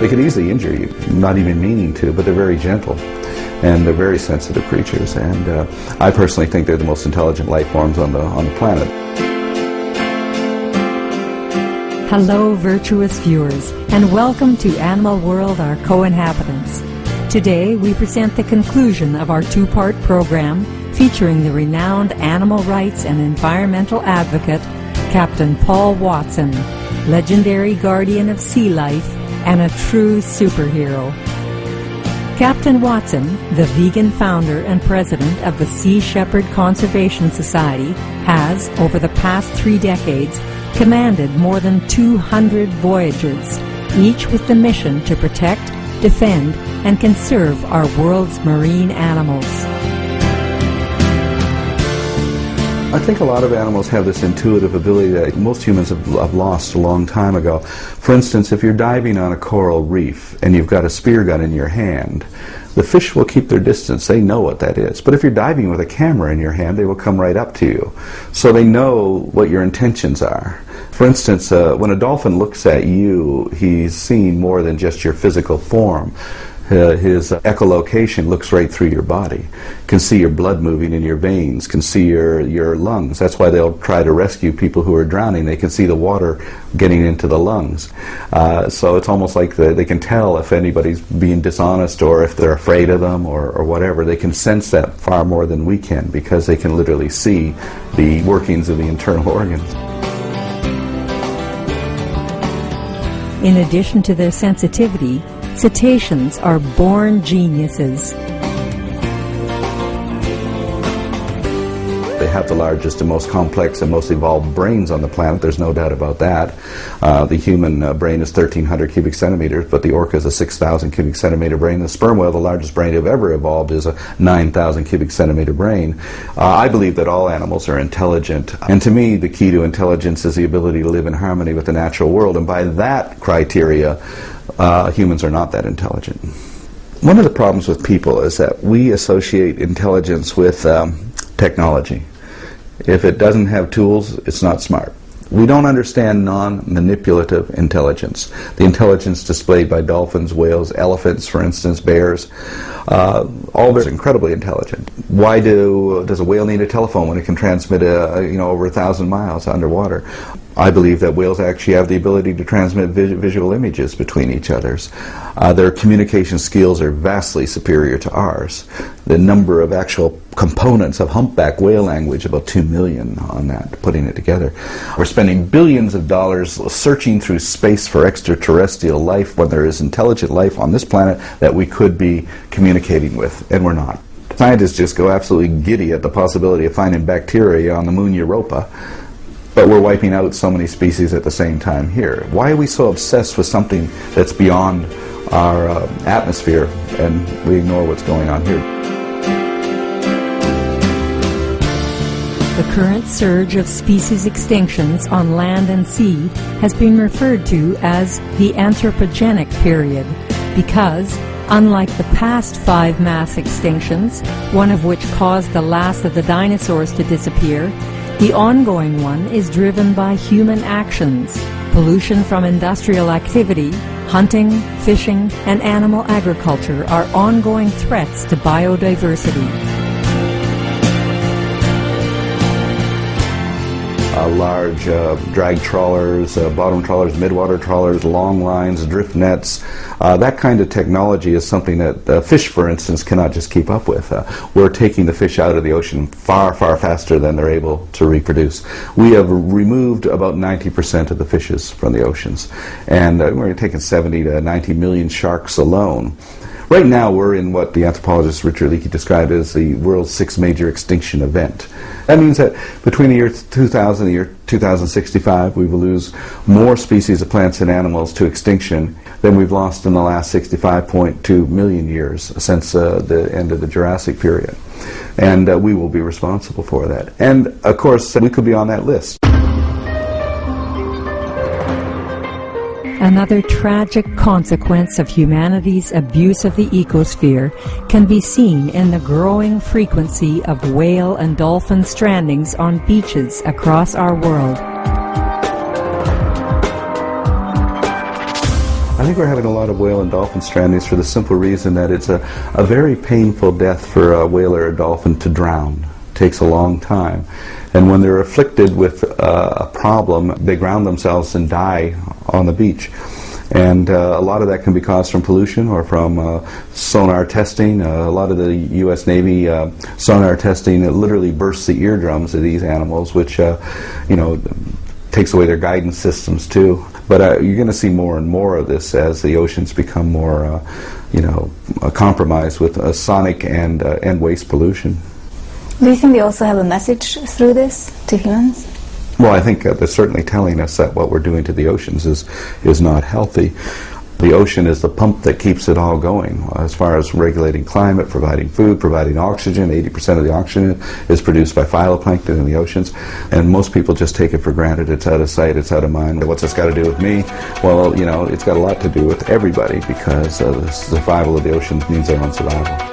They could easily injure you, not even meaning to, but they're very gentle. And they're very sensitive creatures. And I personally think they're the most intelligent life forms on the planet. Hello, virtuous viewers, and welcome to Animal World, our co-inhabitants. Today, we present the conclusion of our two-part program featuring the renowned animal rights and environmental advocate, Captain Paul Watson, legendary guardian of sea life and a true superhero. Captain Watson, the vegan founder and president of the Sea Shepherd Conservation Society, has, over the past 3 decades, commanded more than 200 voyages, each with the mission to protect, defend, and conserve our world's marine animals. I think a lot of animals have this intuitive ability that most humans have lost a long time ago. For instance, if you're diving on a coral reef and you've got a spear gun in your hand, the fish will keep their distance. They know what that is. But if you're diving with a camera in your hand, they will come right up to you. So they know what your intentions are. For instance, when a dolphin looks at you, he's seeing more than just your physical form. His echolocation looks right through your body, can see your blood moving in your veins, can see your lungs. That's why they'll try to rescue people who are drowning. They can see the water getting into the lungs. So it's almost like they can tell if anybody's being dishonest or if they're afraid of them or whatever. They can sense that far more than we can because they can literally see the workings of the internal organs. In addition to their sensitivity, cetaceans are born geniuses. They have the largest and most complex and most evolved brains on the planet. There's no doubt about that. The human brain is 1,300 cubic centimeters, but the orca is a 6,000 cubic centimeter brain. The sperm whale, the largest brain to have ever evolved, is a 9,000 cubic centimeter brain. I believe that all animals are intelligent. And to me, the key to intelligence is the ability to live in harmony with the natural world. And by that criteria, humans are not that intelligent. One of the problems with people is that we associate intelligence with technology. If it doesn't have tools, it's not smart. We don't understand non-manipulative intelligence. The intelligence displayed by dolphins, whales, elephants, for instance, bears, all those are incredibly intelligent. Why does a whale need a telephone when it can transmit over 1,000 miles underwater? I believe that whales actually have the ability to transmit visual images between each others. Their communication skills are vastly superior to ours. The number of actual components of humpback whale language, about 2 million on that, putting it together. We're spending billions of dollars searching through space for extraterrestrial life when there is intelligent life on this planet that we could be communicating with, and we're not. Scientists just go absolutely giddy at the possibility of finding bacteria on the moon Europa. But we're wiping out so many species at the same time here. Why are we so obsessed with something that's beyond our atmosphere and we ignore what's going on here? The current surge of species extinctions on land and sea has been referred to as the anthropogenic period because, unlike the past 5 mass extinctions, one of which caused the last of the dinosaurs to disappear, the ongoing one is driven by human actions, pollution from industrial activity, hunting, fishing, and animal agriculture are ongoing threats to biodiversity. Large drag trawlers, bottom trawlers, midwater trawlers, long lines, drift nets. That kind of technology is something that fish, for instance, cannot just keep up with. We're taking the fish out of the ocean far, far faster than they're able to reproduce. We have removed about 90% of the fishes from the oceans, and we're taking 70 to 90 million sharks alone. Right now, we're in what the anthropologist Richard Leakey described as the world's 6th major extinction event. That means that between the year 2000 and the year 2065, we will lose more species of plants and animals to extinction than we've lost in the last 65.2 million years since the end of the Jurassic period. And we will be responsible for that. And, of course, we could be on that list. Another tragic consequence of humanity's abuse of the ecosphere can be seen in the growing frequency of whale and dolphin strandings on beaches across our world. I I think we're having a lot of whale and dolphin strandings for the simple reason that it's a very painful death for a whale or a dolphin to drown. It takes a long time. And when they're afflicted with a problem, they ground themselves and die on the beach. And a lot of that can be caused from pollution or from sonar testing. A lot of the U.S. Navy sonar testing, it literally bursts the eardrums of these animals, which takes away their guidance systems too. But you're going to see more and more of this as the oceans become more, compromised with sonic and waste pollution. Do you think they also have a message through this to humans? Well, I think they're certainly telling us that what we're doing to the oceans is not healthy. The ocean is the pump that keeps it all going as far as regulating climate, providing food, providing oxygen. 80% of the oxygen is produced by phytoplankton in the oceans, and most people just take it for granted. It's out of sight, it's out of mind. What's this got to do with me? Well, it's got a lot to do with everybody, because the survival of the oceans means our own survival.